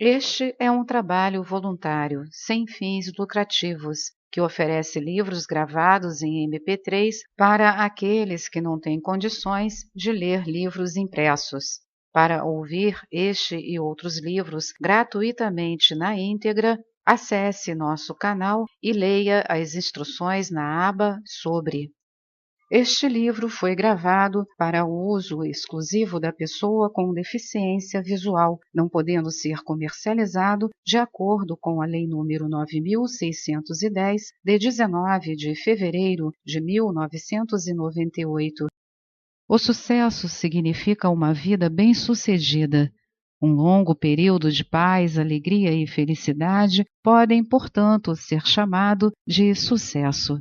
Este é um trabalho voluntário, sem fins lucrativos, que oferece livros gravados em MP3 para aqueles que não têm condições de ler livros impressos. Para ouvir este e outros livros gratuitamente na íntegra, acesse nosso canal e leia as instruções na aba Sobre. Este livro foi gravado para o uso exclusivo da pessoa com deficiência visual, não podendo ser comercializado de acordo com a Lei nº 9.610, de 19 de fevereiro de 1998. O sucesso significa uma vida bem-sucedida. Um longo período de paz, alegria e felicidade podem, portanto, ser chamado de sucesso.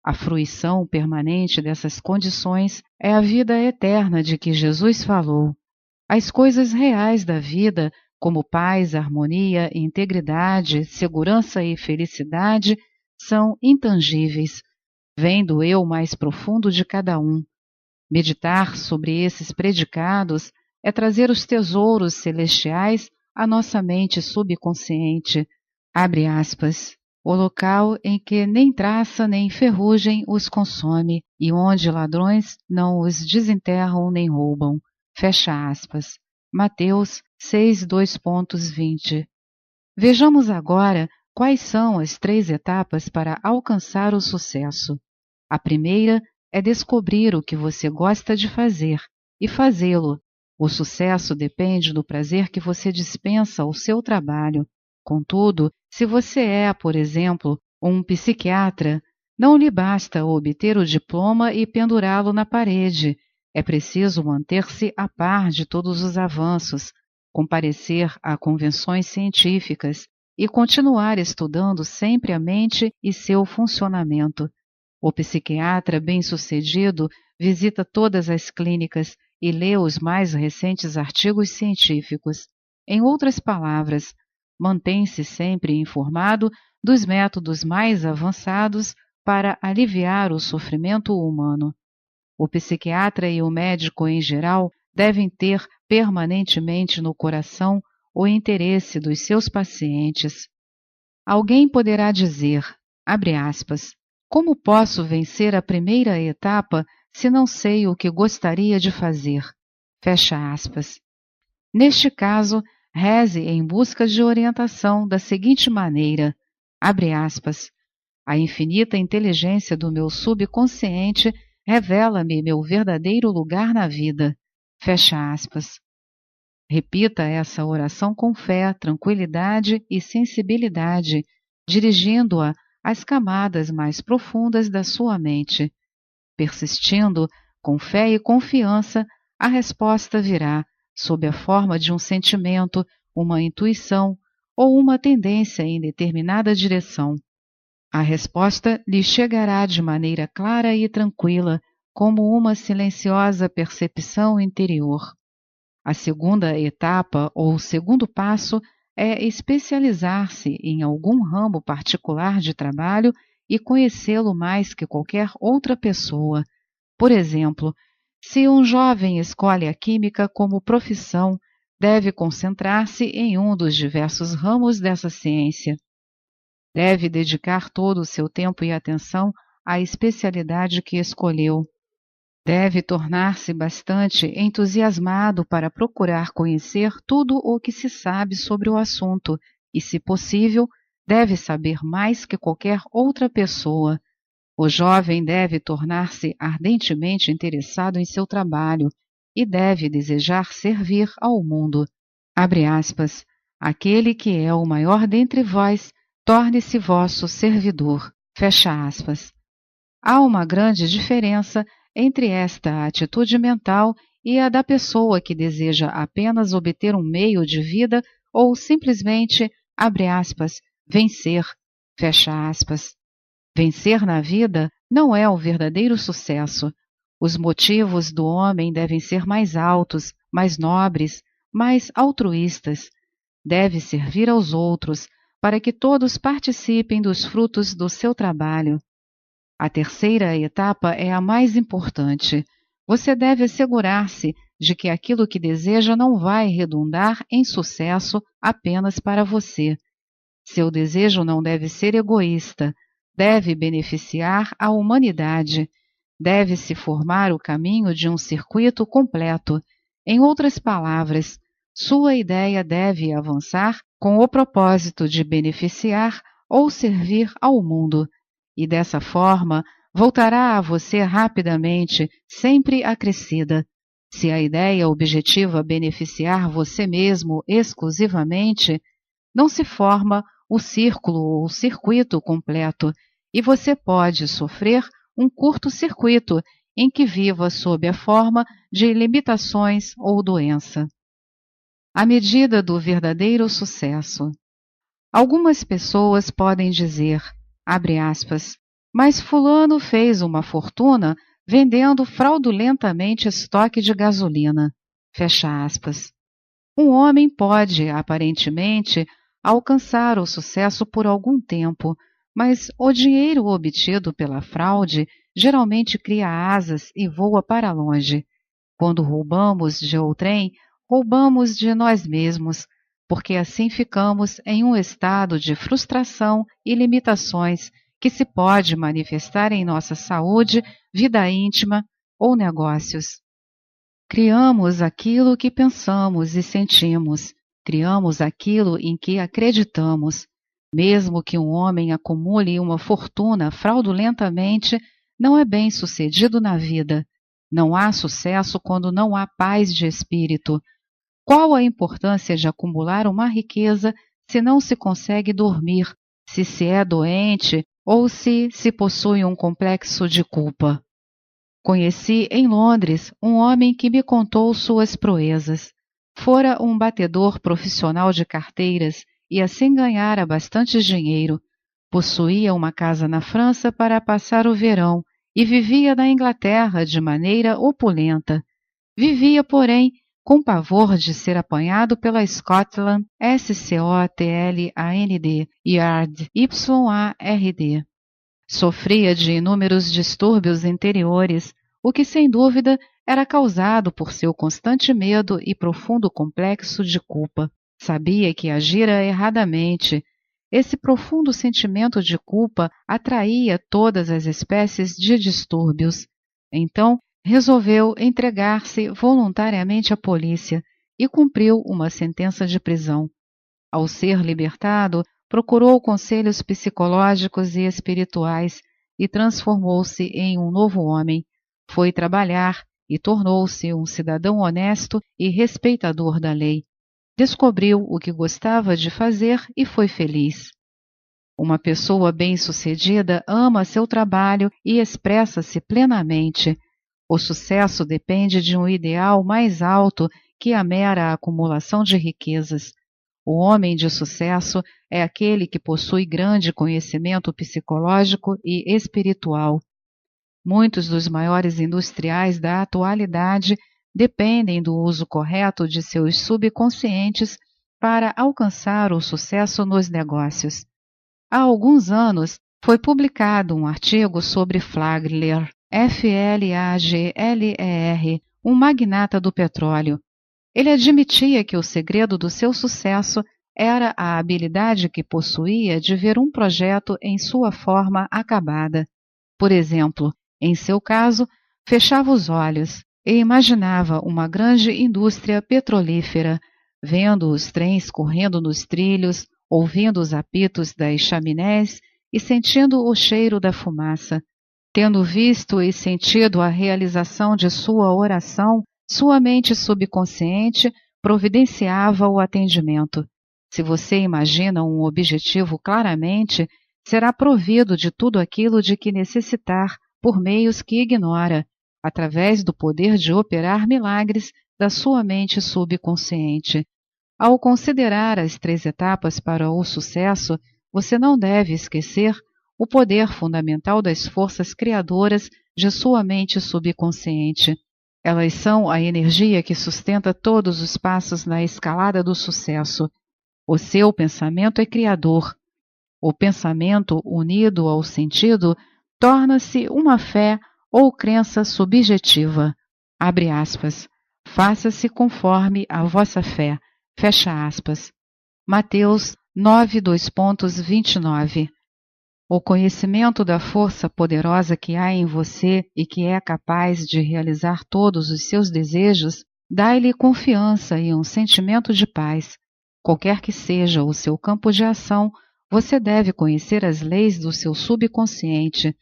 A fruição permanente dessas condições é a vida eterna de que Jesus falou. As coisas reais da vida, como paz, harmonia, integridade, segurança e felicidade, são intangíveis, vêm do eu mais profundo de cada um. Meditar sobre esses predicados é trazer os tesouros celestiais à nossa mente subconsciente. Abre aspas. O local em que nem traça nem ferrugem os consome, e onde ladrões não os desenterram nem roubam. Fecha aspas. Mateus 6:20. Vejamos agora quais são as 3 etapas para alcançar o sucesso. A primeira é descobrir o que você gosta de fazer e fazê-lo. O sucesso depende do prazer que você dispensa ao seu trabalho. Contudo, se você é, por exemplo, um psiquiatra, não lhe basta obter o diploma e pendurá-lo na parede. É preciso manter-se a par de todos os avanços, comparecer a convenções científicas e continuar estudando sempre a mente e seu funcionamento. O psiquiatra bem-sucedido visita todas as clínicas e lê os mais recentes artigos científicos. Em outras palavras, mantém-se sempre informado dos métodos mais avançados para aliviar o sofrimento humano. O psiquiatra e o médico em geral devem ter permanentemente no coração o interesse dos seus pacientes. Alguém poderá dizer, abre aspas, como posso vencer a primeira etapa se não sei o que gostaria de fazer? Fecha aspas. Neste caso, reze em busca de orientação da seguinte maneira, abre aspas, a infinita inteligência do meu subconsciente revela-me meu verdadeiro lugar na vida, fecha aspas. Repita essa oração com fé, tranquilidade e sensibilidade, dirigindo-a às camadas mais profundas da sua mente. Persistindo, com fé e confiança, a resposta virá, sob a forma de um sentimento, uma intuição ou uma tendência em determinada direção. A resposta lhe chegará de maneira clara e tranquila, como uma silenciosa percepção interior. A segunda etapa ou segundo passo é especializar-se em algum ramo particular de trabalho e conhecê-lo mais que qualquer outra pessoa. Por exemplo, se um jovem escolhe a química como profissão, deve concentrar-se em um dos diversos ramos dessa ciência. Deve dedicar todo o seu tempo e atenção à especialidade que escolheu. Deve tornar-se bastante entusiasmado para procurar conhecer tudo o que se sabe sobre o assunto e, se possível, deve saber mais que qualquer outra pessoa. O jovem deve tornar-se ardentemente interessado em seu trabalho e deve desejar servir ao mundo. Abre aspas, aquele que é o maior dentre vós, torne-se vosso servidor. Fecha aspas. Há uma grande diferença entre esta atitude mental e a da pessoa que deseja apenas obter um meio de vida ou simplesmente, abre aspas, vencer. Fecha aspas. Vencer na vida não é o verdadeiro sucesso. Os motivos do homem devem ser mais altos, mais nobres, mais altruístas. Deve servir aos outros, para que todos participem dos frutos do seu trabalho. A terceira etapa é a mais importante. Você deve assegurar-se de que aquilo que deseja não vai redundar em sucesso apenas para você. Seu desejo não deve ser egoísta, deve beneficiar a humanidade, deve-se formar o caminho de um circuito completo. Em outras palavras, sua ideia deve avançar com o propósito de beneficiar ou servir ao mundo, e dessa forma voltará a você rapidamente, sempre acrescida. Se a ideia objetiva beneficiar você mesmo exclusivamente, não se forma o círculo ou circuito completo, e você pode sofrer um curto-circuito em que viva sob a forma de limitações ou doença. A medida do verdadeiro sucesso. Algumas pessoas podem dizer, abre aspas, mas fulano fez uma fortuna vendendo fraudulentamente estoque de gasolina, fecha aspas. Um homem pode, aparentemente, alcançar o sucesso por algum tempo, mas o dinheiro obtido pela fraude geralmente cria asas e voa para longe. Quando roubamos de outrem, roubamos de nós mesmos, porque assim ficamos em um estado de frustração e limitações que se pode manifestar em nossa saúde, vida íntima ou negócios. Criamos aquilo que pensamos e sentimos, criamos aquilo em que acreditamos. Mesmo que um homem acumule uma fortuna fraudulentamente, não é bem-sucedido na vida. Não há sucesso quando não há paz de espírito. Qual a importância de acumular uma riqueza se não se consegue dormir, se é doente ou se possui um complexo de culpa? Conheci em Londres um homem que me contou suas proezas. Fora um batedor profissional de carteiras e assim ganhara bastante dinheiro. Possuía uma casa na França para passar o verão e vivia na Inglaterra de maneira opulenta. Vivia, porém, com pavor de ser apanhado pela Scotland Scotland Yard YARD. Sofria de inúmeros distúrbios interiores, o que sem dúvida era causado por seu constante medo e profundo complexo de culpa. Sabia que agira erradamente. Esse profundo sentimento de culpa atraía todas as espécies de distúrbios. Então, resolveu entregar-se voluntariamente à polícia e cumpriu uma sentença de prisão. Ao ser libertado, procurou conselhos psicológicos e espirituais e transformou-se em um novo homem. Foi trabalhar e tornou-se um cidadão honesto e respeitador da lei. Descobriu o que gostava de fazer e foi feliz. Uma pessoa bem-sucedida ama seu trabalho e expressa-se plenamente. O sucesso depende de um ideal mais alto que a mera acumulação de riquezas. O homem de sucesso é aquele que possui grande conhecimento psicológico e espiritual. Muitos dos maiores industriais da atualidade dependem do uso correto de seus subconscientes para alcançar o sucesso nos negócios. Há alguns anos foi publicado um artigo sobre Flagler, Flagler, um magnata do petróleo. Ele admitia que o segredo do seu sucesso era a habilidade que possuía de ver um projeto em sua forma acabada. Por exemplo, em seu caso, fechava os olhos e imaginava uma grande indústria petrolífera, vendo os trens correndo nos trilhos, ouvindo os apitos das chaminés e sentindo o cheiro da fumaça. Tendo visto e sentido a realização de sua oração, sua mente subconsciente providenciava o atendimento. Se você imagina um objetivo claramente, será provido de tudo aquilo de que necessitar por meios que ignora, através do poder de operar milagres da sua mente subconsciente. Ao considerar as 3 etapas para o sucesso, você não deve esquecer o poder fundamental das forças criadoras de sua mente subconsciente. Elas são a energia que sustenta todos os passos na escalada do sucesso. O seu pensamento é criador. O pensamento unido ao sentido torna-se uma fé ou crença subjetiva. Abre aspas. faça-se conforme a vossa fé. Fecha aspas. Mateus 9:29. O conhecimento da força poderosa que há em você e que é capaz de realizar todos os seus desejos, dá-lhe confiança e um sentimento de paz. Qualquer que seja o seu campo de ação, você deve conhecer as leis do seu subconsciente.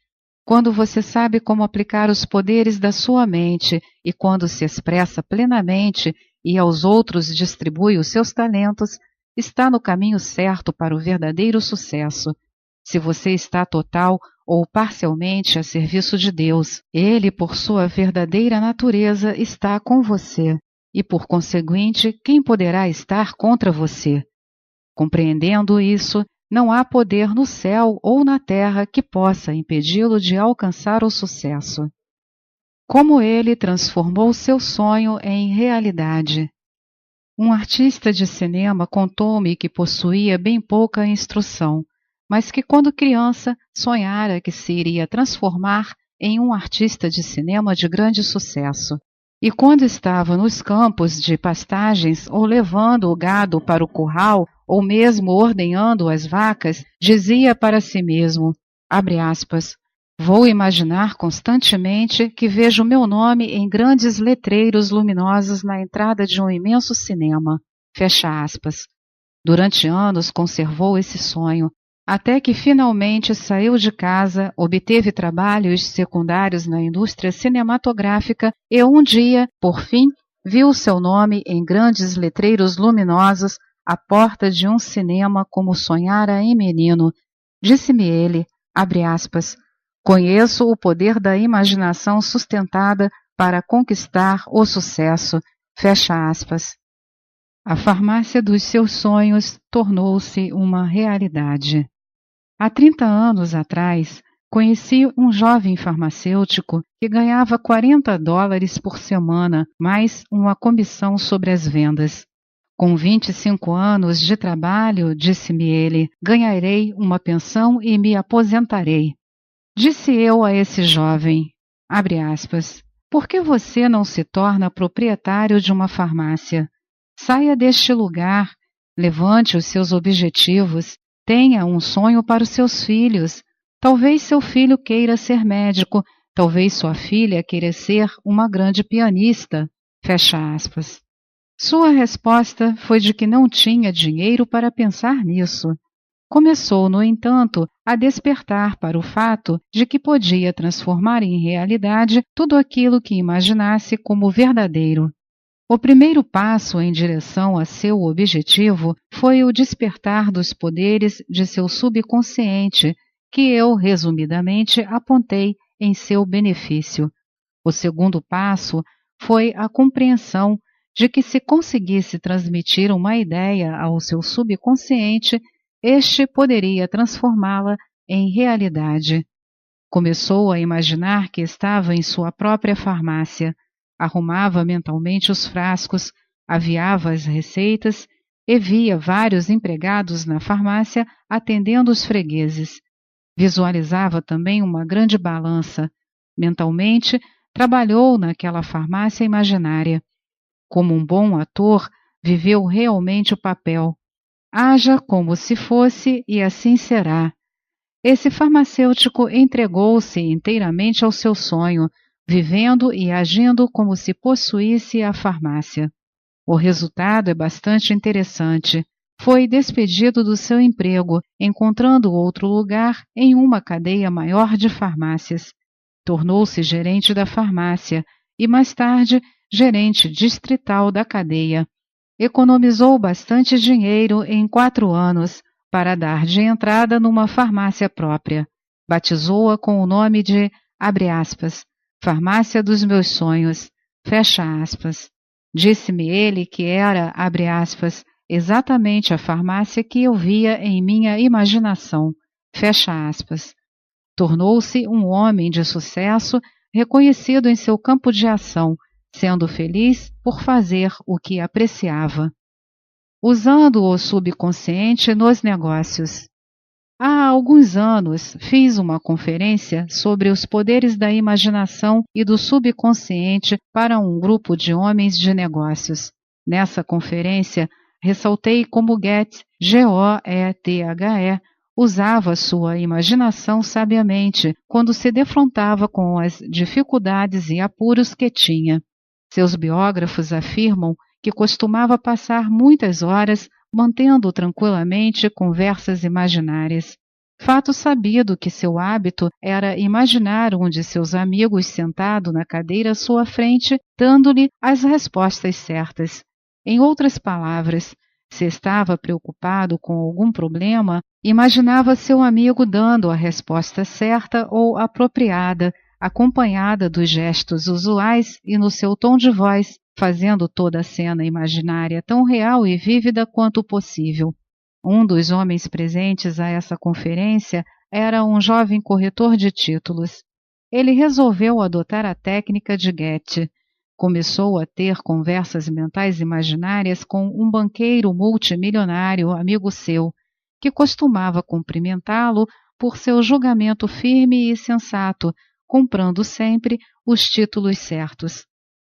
Quando você sabe como aplicar os poderes da sua mente e quando se expressa plenamente e aos outros distribui os seus talentos, está no caminho certo para o verdadeiro sucesso. Se você está total ou parcialmente a serviço de Deus, Ele, por sua verdadeira natureza, está com você, e por conseguinte, quem poderá estar contra você? Compreendendo isso, não há poder no céu ou na terra que possa impedi-lo de alcançar o sucesso. Como ele transformou seu sonho em realidade. Um artista de cinema contou-me que possuía bem pouca instrução, mas que quando criança sonhara que se iria transformar em um artista de cinema de grande sucesso. E quando estava nos campos de pastagens ou levando o gado para o curral ou mesmo ordenhando as vacas, dizia para si mesmo, abre aspas, vou imaginar constantemente que vejo meu nome em grandes letreiros luminosos na entrada de um imenso cinema. Fecha aspas. Durante anos conservou esse sonho, até que finalmente saiu de casa, obteve trabalhos secundários na indústria cinematográfica e um dia, por fim, viu seu nome em grandes letreiros luminosos à porta de um cinema como sonhara em menino. Disse-me ele, abre aspas, conheço o poder da imaginação sustentada para conquistar o sucesso. Fecha aspas. A farmácia dos seus sonhos tornou-se uma realidade. Há 30 anos atrás, conheci um jovem farmacêutico que ganhava $40 por semana, mais uma comissão sobre as vendas. Com 25 anos de trabalho, disse-me ele, ganharei uma pensão e me aposentarei. Disse eu a esse jovem, abre aspas, por que você não se torna proprietário de uma farmácia? Saia deste lugar, levante os seus objetivos, tenha um sonho para os seus filhos. Talvez seu filho queira ser médico, talvez sua filha queira ser uma grande pianista. Fecha aspas. Sua resposta foi de que não tinha dinheiro para pensar nisso. Começou, no entanto, a despertar para o fato de que podia transformar em realidade tudo aquilo que imaginasse como verdadeiro. O primeiro passo em direção a seu objetivo foi o despertar dos poderes de seu subconsciente, que eu, resumidamente, apontei em seu benefício. O segundo passo foi a compreensão de que se conseguisse transmitir uma ideia ao seu subconsciente, este poderia transformá-la em realidade. Começou a imaginar que estava em sua própria farmácia, arrumava mentalmente os frascos, aviava as receitas e via vários empregados na farmácia atendendo os fregueses. Visualizava também uma grande balança. Mentalmente, trabalhou naquela farmácia imaginária. Como um bom ator, viveu realmente o papel. Haja como se fosse e assim será. Esse farmacêutico entregou-se inteiramente ao seu sonho, vivendo e agindo como se possuísse a farmácia. O resultado é bastante interessante. Foi despedido do seu emprego, encontrando outro lugar em uma cadeia maior de farmácias. Tornou-se gerente da farmácia e, mais tarde, gerente distrital da cadeia. Economizou bastante dinheiro em 4 anos para dar de entrada numa farmácia própria. Batizou-a com o nome de, abre aspas, Farmácia dos Meus Sonhos, fecha aspas. Disse-me ele que era, abre aspas, exatamente a farmácia que eu via em minha imaginação, fecha aspas. Tornou-se um homem de sucesso, reconhecido em seu campo de ação, sendo feliz por fazer o que apreciava. Usando o subconsciente nos negócios. Há alguns anos fiz uma conferência sobre os poderes da imaginação e do subconsciente para um grupo de homens de negócios. Nessa conferência, ressaltei como Goethe, Goethe, usava sua imaginação sabiamente quando se defrontava com as dificuldades e apuros que tinha. Seus biógrafos afirmam que costumava passar muitas horas mantendo tranquilamente conversas imaginárias. Fato sabido que seu hábito era imaginar um de seus amigos sentado na cadeira à sua frente, dando-lhe as respostas certas. Em outras palavras, se estava preocupado com algum problema, imaginava seu amigo dando a resposta certa ou apropriada, acompanhada dos gestos usuais e no seu tom de voz, fazendo toda a cena imaginária tão real e vívida quanto possível. Um dos homens presentes a essa conferência era um jovem corretor de títulos. Ele resolveu adotar a técnica de Goethe. Começou a ter conversas mentais imaginárias com um banqueiro multimilionário amigo seu, que costumava cumprimentá-lo por seu julgamento firme e sensato, comprando sempre os títulos certos.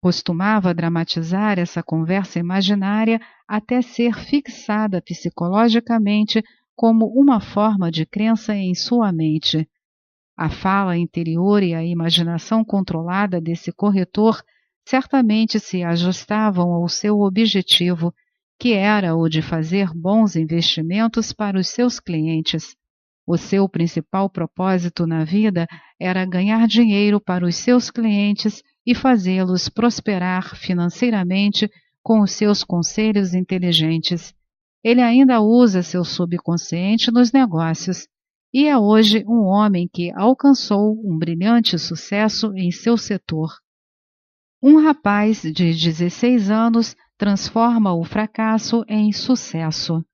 Costumava dramatizar essa conversa imaginária até ser fixada psicologicamente como uma forma de crença em sua mente. A fala interior e a imaginação controlada desse corretor certamente se ajustavam ao seu objetivo, que era o de fazer bons investimentos para os seus clientes. O seu principal propósito na vida era ganhar dinheiro para os seus clientes e fazê-los prosperar financeiramente com os seus conselhos inteligentes. Ele ainda usa seu subconsciente nos negócios e é hoje um homem que alcançou um brilhante sucesso em seu setor. Um rapaz de 16 anos transforma o fracasso em sucesso.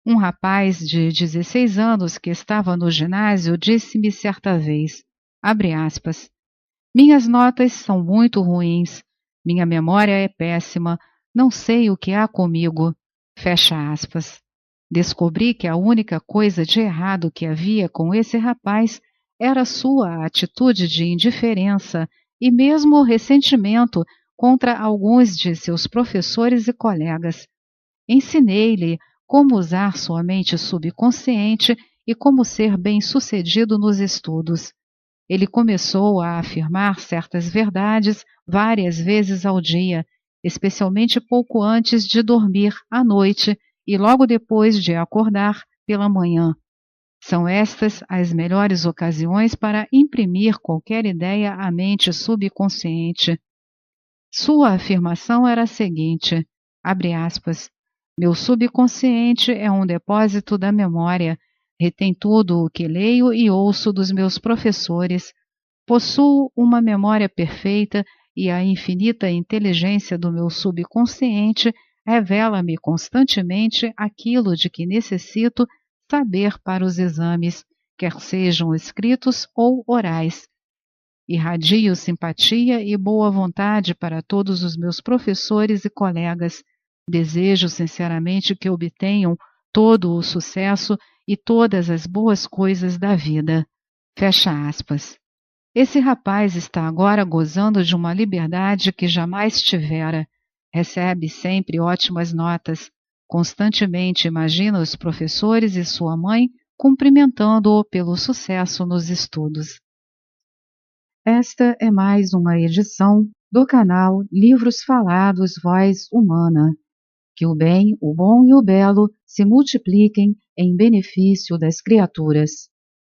Um rapaz de 16 anos que estava no ginásio disse-me certa vez, abre aspas, minhas notas são muito ruins, minha memória é péssima, não sei o que há comigo, fecha aspas. Descobri que a única coisa de errado que havia com esse rapaz era sua atitude de indiferença e mesmo ressentimento contra alguns de seus professores e colegas. Ensinei-lhe como usar sua mente subconsciente e como ser bem-sucedido nos estudos. Ele começou a afirmar certas verdades várias vezes ao dia, especialmente pouco antes de dormir à noite e logo depois de acordar pela manhã. São estas as melhores ocasiões para imprimir qualquer ideia à mente subconsciente. Sua afirmação era a seguinte, abre aspas, meu subconsciente é um depósito da memória, retém tudo o que leio e ouço dos meus professores. Possuo uma memória perfeita e a infinita inteligência do meu subconsciente revela-me constantemente aquilo de que necessito saber para os exames, quer sejam escritos ou orais. Irradio simpatia e boa vontade para todos os meus professores e colegas. Desejo sinceramente que obtenham todo o sucesso e todas as boas coisas da vida. Fecha aspas. Esse rapaz está agora gozando de uma liberdade que jamais tivera. Recebe sempre ótimas notas. Constantemente imagina os professores e sua mãe cumprimentando-o pelo sucesso nos estudos. Esta é mais uma edição do canal Livros Falados Voz Humana. Que o bem, o bom e o belo se multipliquem em benefício das criaturas.